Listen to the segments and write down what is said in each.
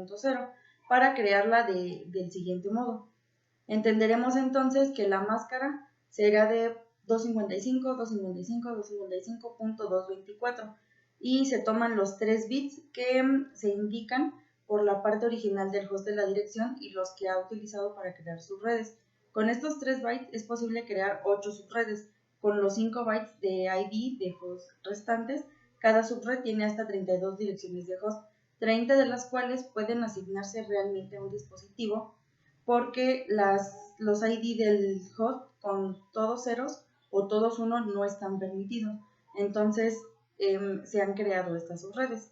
2.0 para crearla del siguiente modo. Entenderemos entonces que la máscara será de 255, 255, 255.224 y se toman los 3 bits que se indican por la parte original del host de la dirección y los que ha utilizado para crear subredes. Con estos 3 bytes es posible crear 8 subredes. Con los 5 bytes de ID de host restantes, cada subred tiene hasta 32 direcciones de host, 30 de las cuales pueden asignarse realmente a un dispositivo porque los ID del host con todos ceros o todos uno no están permitidos. Entonces se han creado estas subredes.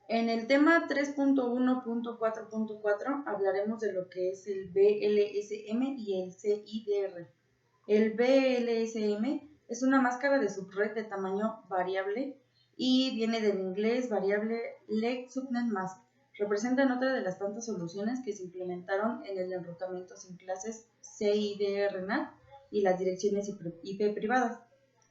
En el tema 3.1.4.4 hablaremos de lo que es el BLSM y el CIDR. El BLSM es una máscara de subred de tamaño variable y viene del inglés variable Leg Subnet Mask. Representan otra de las tantas soluciones que se implementaron en el enrutamiento sin clases CIDR-NAT y las direcciones IP privadas.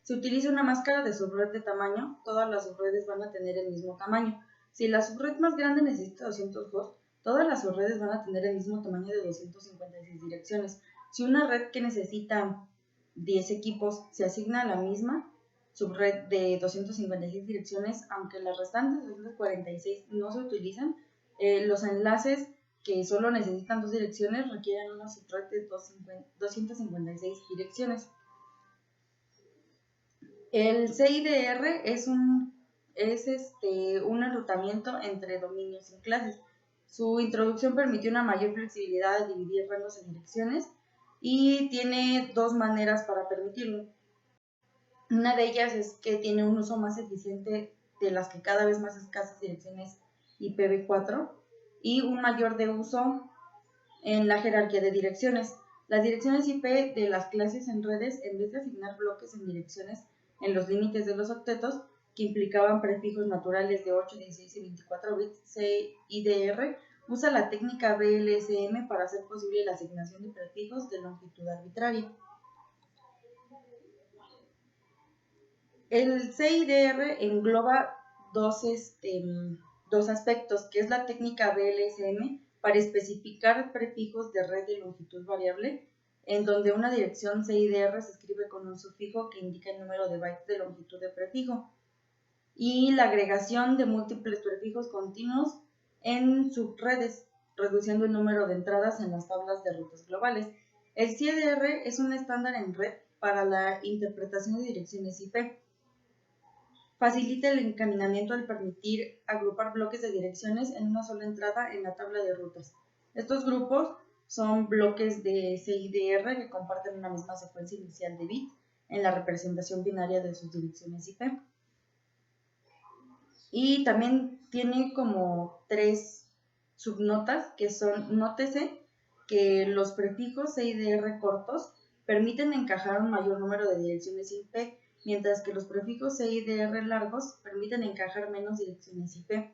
Se utiliza una máscara de subred de tamaño, todas las subredes van a tener el mismo tamaño. Si la subred más grande necesita 200 hosts, todas las subredes van a tener el mismo tamaño de 256 direcciones. Si una red que necesita 10 equipos se asigna a la misma subred de 256 direcciones, aunque las restantes 246 no se utilizan, los enlaces que solo necesitan 2 direcciones requieren una subred de 256 direcciones. El CIDR es un enrutamiento entre dominios sin clases. Su introducción permitió una mayor flexibilidad de dividir rangos en direcciones y tiene 2 maneras para permitirlo. Una de ellas es que tiene un uso más eficiente de las que cada vez más escasas direcciones IPv4 y un mayor de uso en la jerarquía de direcciones. Las direcciones IP de las clases en redes, en vez de asignar bloques en direcciones en los límites de los octetos, que implicaban prefijos naturales de 8, 16 y 24 bits, CIDR usa la técnica BLSM para hacer posible la asignación de prefijos de longitud arbitraria. El CIDR engloba dos aspectos, que es la técnica BLSM para especificar prefijos de red de longitud variable, en donde una dirección CIDR se escribe con un sufijo que indica el número de bytes de longitud de prefijo, y la agregación de múltiples prefijos continuos en subredes, reduciendo el número de entradas en las tablas de rutas globales. El CIDR es un estándar en red para la interpretación de direcciones IP. Facilita el encaminamiento al permitir agrupar bloques de direcciones en una sola entrada en la tabla de rutas. Estos grupos son bloques de CIDR que comparten una misma secuencia inicial de bits en la representación binaria de sus direcciones IP. Y también tiene como 3 subnotas que son nótese que los prefijos CIDR cortos permiten encajar un mayor número de direcciones IP, mientras que los prefijos CIDR largos permiten encajar menos direcciones IP.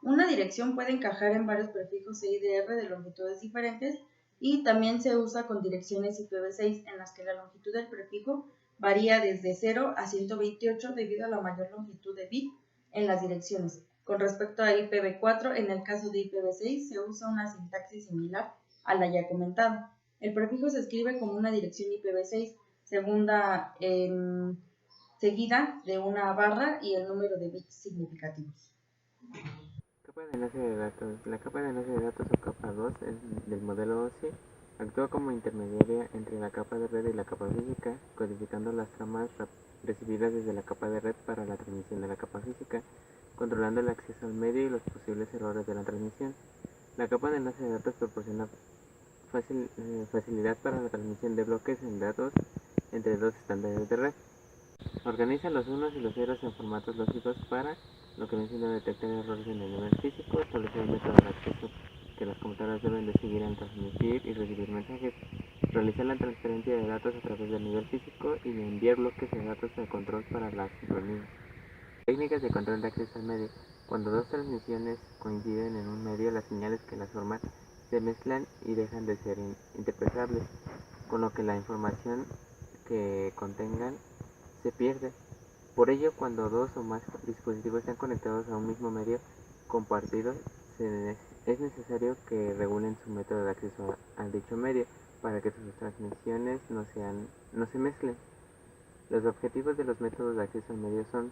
Una dirección puede encajar en varios prefijos CIDR de longitudes diferentes y también se usa con direcciones IPv6 en las que la longitud del prefijo varía desde 0 a 128 debido a la mayor longitud de bit en las direcciones. Con respecto a IPv4, en el caso de IPv6 se usa una sintaxis similar a la ya comentada. El prefijo se escribe como una dirección IPv6, seguida de una barra y el número de bits significativos. Capa de enlace de datos. La capa de enlace de datos o capa 2 del modelo OSI actúa como intermediaria entre la capa de red y la capa física, codificando las tramas recibidas desde la capa de red para la transmisión de la capa física, controlando el acceso al medio y los posibles errores de la transmisión. La capa de enlace de datos proporciona facilidad para la transmisión de bloques en datos entre 2 estándares de red. Organiza los unos y los ceros en formatos lógicos para lo que menciona detectar errores en el nivel físico, establecer el método de acceso que las computadoras deben de seguir al transmitir y recibir mensajes, realizar la transferencia de datos a través del nivel físico y enviar bloques de datos de control para la sincronía. Técnicas de control de acceso al medio. Cuando 2 transmisiones coinciden en un medio, las señales que las forman se mezclan y dejan de ser interpretables, con lo que la información que contengan se pierde. Por ello, cuando 2 o más dispositivos están conectados a un mismo medio, compartidos, es necesario que regulen su método de acceso a dicho medio para que sus transmisiones no se mezclen. Los objetivos de los métodos de acceso al medio son: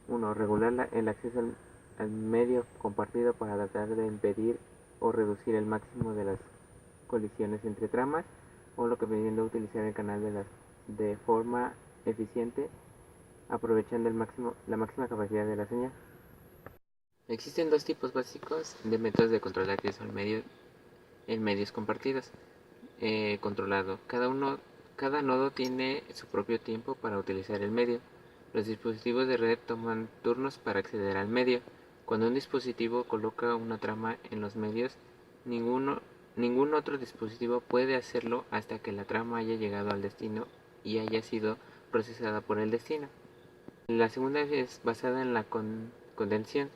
1. Regular el acceso al medio compartido para tratar de impedir o reducir el máximo de las colisiones entre tramas, o lo que viene siendo utilizar el canal de forma eficiente, aprovechando la máxima capacidad de la señal. Existen dos tipos básicos de métodos de control de acceso al medio en medios compartidos. Controlado. Cada nodo tiene su propio tiempo para utilizar el medio. Los dispositivos de red toman turnos para acceder al medio. Cuando un dispositivo coloca una trama en los medios, ningún otro dispositivo puede hacerlo hasta que la trama haya llegado al destino y haya sido procesada por el destino. La segunda es basada en la contención,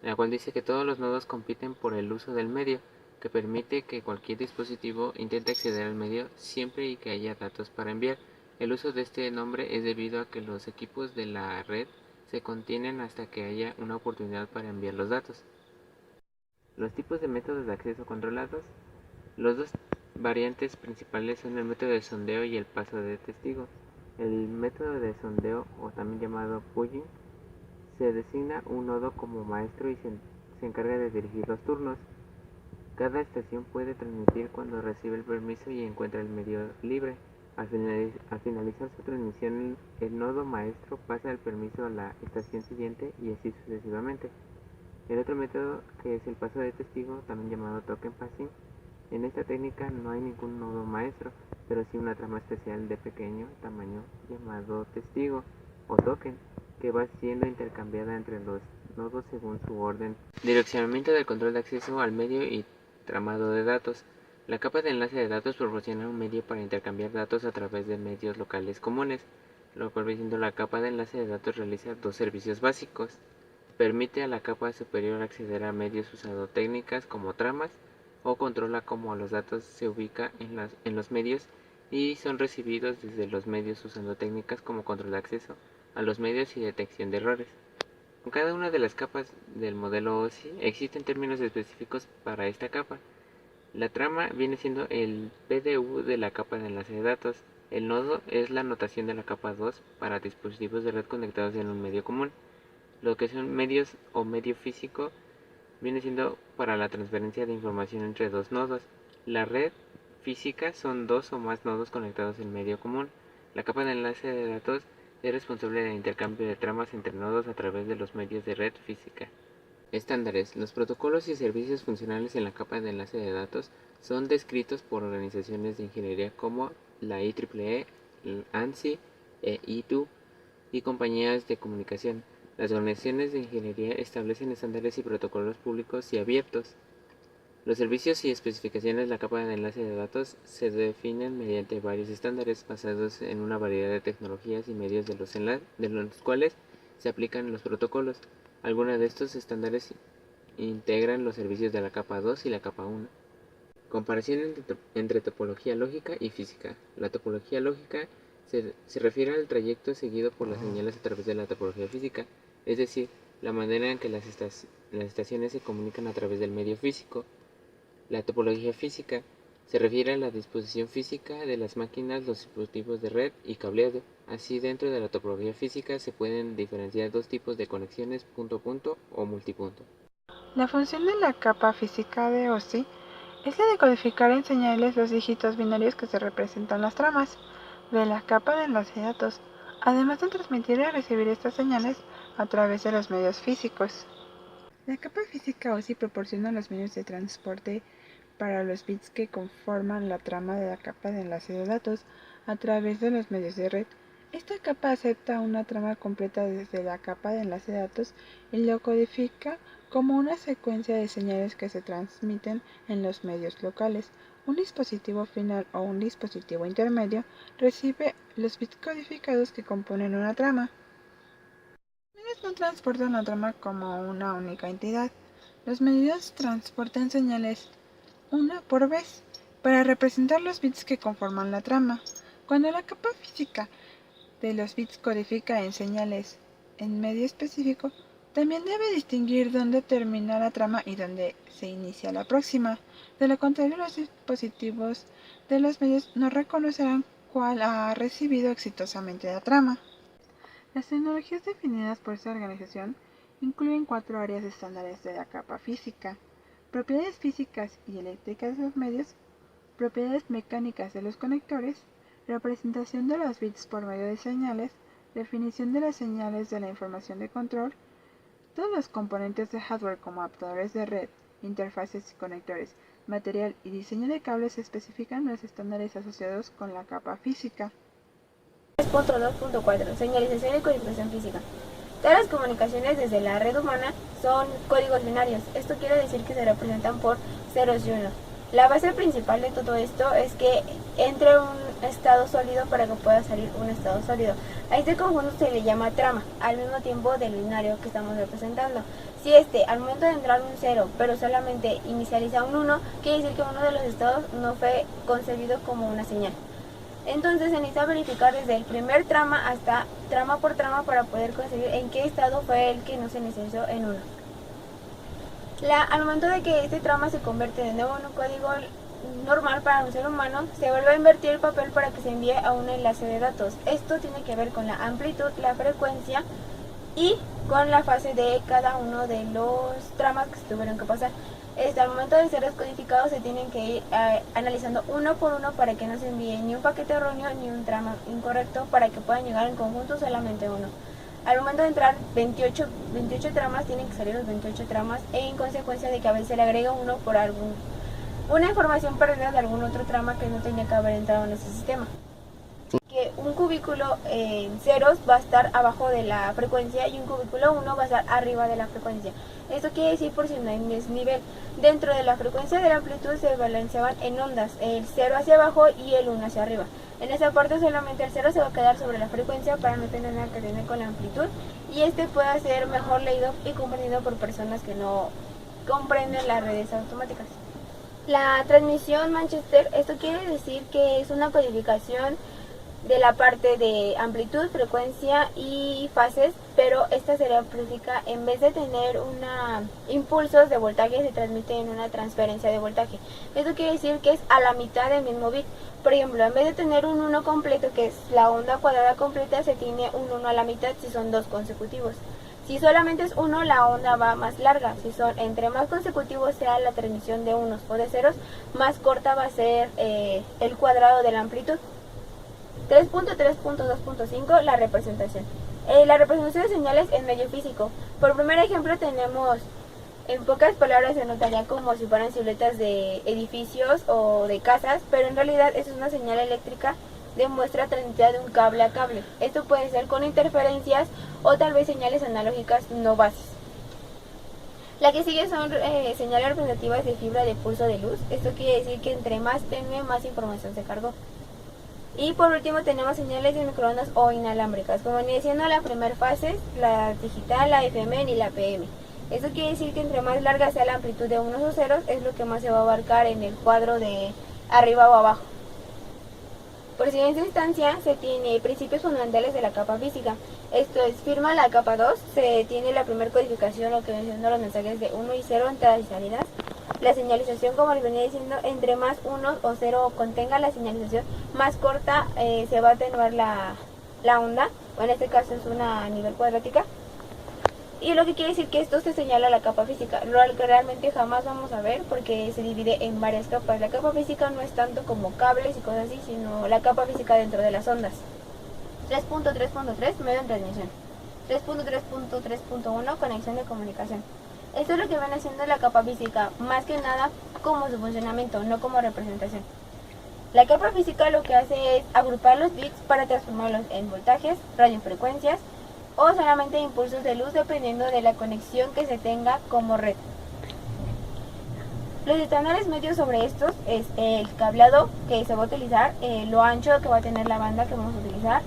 la cual dice que todos los nodos compiten por el uso del medio, que permite que cualquier dispositivo intente acceder al medio siempre y que haya datos para enviar. El uso de este nombre es debido a que los equipos de la red se contienen hasta que haya una oportunidad para enviar los datos. Los tipos de métodos de acceso controlados. Los dos variantes principales son el método de sondeo y el paso de testigo. El método de sondeo, o también llamado pooling, se designa un nodo como maestro y se encarga de dirigir los turnos. Cada estación puede transmitir cuando recibe el permiso y encuentra el medio libre. Al finalizar su transmisión, el nodo maestro pasa el permiso a la estación siguiente y así sucesivamente. El otro método, que es el paso de testigo, también llamado token passing. En esta técnica no hay ningún nodo maestro, pero sí una trama especial de pequeño tamaño llamado testigo o token, que va siendo intercambiada entre los nodos según su orden. Direccionamiento del control de acceso al medio y tramado de datos. La capa de enlace de datos proporciona un medio para intercambiar datos a través de medios locales comunes, lo cual siendo la capa de enlace de datos realiza dos servicios básicos. Permite a la capa superior acceder a medios usando técnicas como tramas, o controla cómo los datos se ubican en los medios y son recibidos desde los medios usando técnicas como control de acceso a los medios y detección de errores. Con cada una de las capas del modelo OSI existen términos específicos para esta capa. La trama viene siendo el PDU de la capa de enlace de datos. El nodo es la notación de la capa 2 para dispositivos de red conectados en un medio común. Lo que son medios o medio físico viene siendo para la transferencia de información entre dos nodos. La red física son dos o más nodos conectados en medio común. La capa de enlace de datos es responsable del intercambio de tramas entre nodos a través de los medios de red física. Estándares. Los protocolos y servicios funcionales en la capa de enlace de datos son descritos por organizaciones de ingeniería como la IEEE, ANSI e ITU y compañías de comunicación. Las organizaciones de ingeniería establecen estándares y protocolos públicos y abiertos. Los servicios y especificaciones de la capa de enlace de datos se definen mediante varios estándares basados en una variedad de tecnologías y medios de los cuales se aplican los protocolos. Algunos de estos estándares integran los servicios de la capa 2 y la capa 1. Comparación entre topología lógica y física. La topología lógica se refiere al trayecto seguido por las señales a través de la topología física, es decir, la manera en que las estaciones se comunican a través del medio físico. La topología física se refiere a la disposición física de las máquinas, los dispositivos de red y cableado. Así, dentro de la topología física se pueden diferenciar dos tipos de conexiones punto-punto o multipunto. La función de la capa física de OSI es la de codificar en señales los dígitos binarios que se representan las tramas de la capa de enlace de datos, además de transmitir y recibir estas señales a través de los medios físicos. La capa física OSI proporciona los medios de transporte para los bits que conforman la trama de la capa de enlace de datos a través de los medios de red. Esta capa acepta una trama completa desde la capa de enlace de datos y lo codifica como una secuencia de señales que se transmiten en los medios locales. Un dispositivo final o un dispositivo intermedio recibe los bits codificados que componen una trama. Los medios no transportan la trama como una única entidad. Los medios transportan señales una por vez para representar los bits que conforman la trama. Cuando la capa física de los bits codifica en señales en medio específico, También debe distinguir dónde termina la trama y dónde se inicia la próxima. De lo contrario, los dispositivos de los medios no reconocerán cuál ha recibido exitosamente la trama. Las tecnologías definidas por esta organización incluyen 4 áreas estándares de la capa física: propiedades físicas y eléctricas de los medios, propiedades mecánicas de los conectores, representación de los bits por medio de señales, definición de las señales de la información de control. Todos los componentes de hardware como adaptadores de red, interfaces y conectores, material y diseño de cables se especifican en los estándares asociados con la capa física. 3.2.4 Señalización y codificación física. Todas las comunicaciones desde la red humana son códigos binarios. Esto quiere decir que se representan por ceros y unos. La base principal de todo esto es que entre un estado sólido para que pueda salir un estado sólido. A este conjunto se le llama trama, al mismo tiempo del binario que estamos representando. Si al momento de entrar un 0, pero solamente inicializa un 1, quiere decir que uno de los estados no fue concebido como una señal. Entonces se necesita verificar desde el primer trama hasta trama por trama para poder conseguir en qué estado fue el que no se inicializó en 1. Al momento de que este trama se convierte de nuevo en un código normal para un ser humano, se vuelve a invertir el papel para que se envíe a un enlace de datos. Esto tiene que ver con la amplitud, la frecuencia y con la fase de cada uno de los tramas que se tuvieron que pasar. Al momento de ser descodificados se tienen que ir analizando uno por uno para que no se envíe ni un paquete erróneo ni un trama incorrecto, para que puedan llegar en conjunto solamente uno. Al momento de entrar 28 tramas, tienen que salir los 28 tramas, en consecuencia de que a veces se le agrega uno por una información perdida de algún otro trama que no tenía que haber entrado en ese sistema. Que un cubículo en ceros va a estar abajo de la frecuencia y un cubículo 1 va a estar arriba de la frecuencia. Esto quiere decir por si no hay desnivel. Dentro de la frecuencia de la amplitud se balanceaban en ondas, el 0 hacia abajo y el 1 hacia arriba. En esa parte solamente el 0 se va a quedar sobre la frecuencia para no tener nada que ver con la amplitud, y pueda ser mejor leído y comprendido por personas que no comprenden las redes automáticas. La transmisión Manchester, esto quiere decir que es una codificación de la parte de amplitud, frecuencia y fases, pero esta se amplifica, en vez de tener impulsos de voltaje, se transmite en una transferencia de voltaje. Esto quiere decir que es a la mitad del mismo bit. Por ejemplo, en vez de tener un 1 completo, que es la onda cuadrada completa, se tiene un 1 a la mitad si son 2 consecutivos. Si solamente es 1, la onda va más larga. Entre más consecutivos sea la transmisión de unos o de ceros, más corta va a ser el cuadrado de la amplitud. 3.3.2.5 La representación. La representación de señales en medio físico. Por primer ejemplo tenemos, en pocas palabras se notaría como si fueran siluetas de edificios o de casas, pero en realidad eso es una señal eléctrica de muestra transmitida de un cable a cable. Esto puede ser con interferencias o tal vez señales analógicas no bases. La que sigue son señales representativas de fibra de pulso de luz. Esto quiere decir que entre más tenue, más información se cargó. Y por último tenemos señales de microondas o inalámbricas, como venía diciendo la primera fase, la digital, la FM y la PM. Esto quiere decir que entre más larga sea la amplitud de unos o ceros, es lo que más se va a abarcar en el cuadro de arriba o abajo. Por siguiente instancia se tiene principios fundamentales de la capa física. Esto es, firma la capa 2, se tiene la primera codificación, lo que mencionó los mensajes de 1 y 0, entradas y salidas. La señalización, como les venía diciendo, entre más 1 o 0 contenga la señalización, más corta se va a atenuar la onda, o en este caso es una a nivel cuadrática. Y lo que quiere decir que esto se señala la capa física, lo que realmente jamás vamos a ver porque se divide en varias capas. La capa física no es tanto como cables y cosas así, sino la capa física dentro de las ondas. 3.3.3 Medio de transmisión. 3.3.3.1 Conexión de comunicación. Esto es lo que viene siendo la capa física, más que nada como su funcionamiento, no como representación. La capa física lo que hace es agrupar los bits para transformarlos en voltajes, radiofrecuencias o solamente impulsos de luz dependiendo de la conexión que se tenga como red. Los estándares medios sobre estos es el cableado que se va a utilizar, lo ancho que va a tener la banda que vamos a utilizar,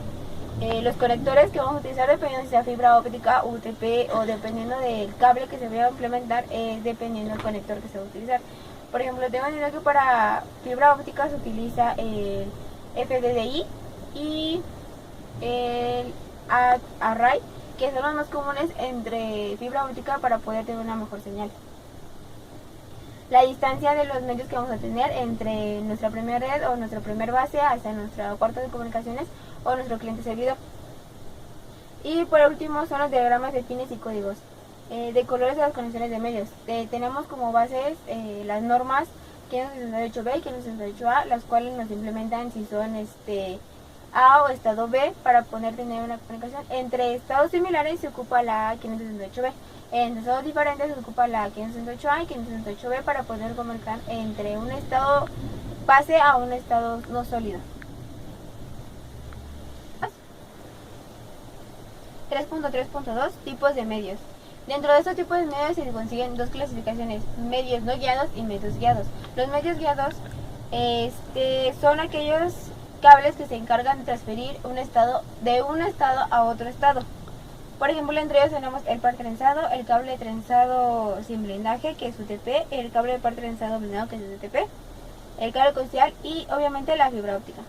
los conectores que vamos a utilizar dependiendo si sea fibra óptica, UTP o dependiendo del cable que se vaya a implementar, dependiendo del conector que se va a utilizar. Por ejemplo, tengo entendido que para fibra óptica se utiliza el FDDI y el Array, que son los más comunes entre fibra óptica para poder tener una mejor señal. La distancia de los medios que vamos a tener entre nuestra primera red o nuestra primera base hasta nuestro cuarto de comunicaciones o nuestro cliente servidor. Y por último son los diagramas de pines y códigos de colores de las conexiones de medios. Tenemos como bases las normas 568B y 568A, las cuales nos implementan si son A o estado B para poder tener una comunicación. Entre estados similares se ocupa la 568B. En estados diferentes se ocupa la 568A y 568B para poder comunicar entre un estado base a un estado no sólido. 3.3.2 Tipos de medios. Dentro de estos tipos de medios se consiguen dos clasificaciones: medios no guiados y medios guiados. Los medios guiados son aquellos cables que se encargan de transferir un estado de un estado a otro estado. Por ejemplo, entre ellos tenemos el par trenzado, el cable trenzado sin blindaje, que es UTP, el cable de par trenzado blindado, que es UTP, el cable coaxial y obviamente la fibra óptica.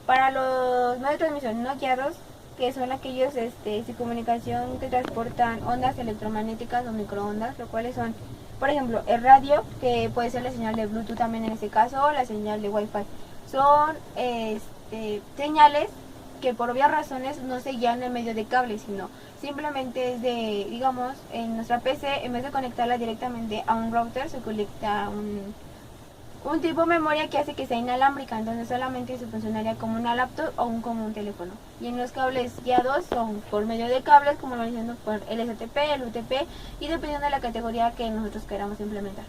Para los medios de transmisión no guiados, que son aquellos sin comunicación que transportan ondas electromagnéticas o microondas, lo cuales son, por ejemplo, el radio, que puede ser la señal de Bluetooth también en este caso, o la señal de Wi-Fi. Son señales que por obvias razones no se guían en medio de cable, sino simplemente es de, digamos, en nuestra PC, en vez de conectarla directamente a un router, se conecta un tipo de memoria que hace que sea inalámbrica, entonces solamente se funcionaría como una laptop o como un teléfono. Y en los cables guiados son por medio de cables, como lo diciendo, por el STP, el UTP, y dependiendo de la categoría que nosotros queramos implementar.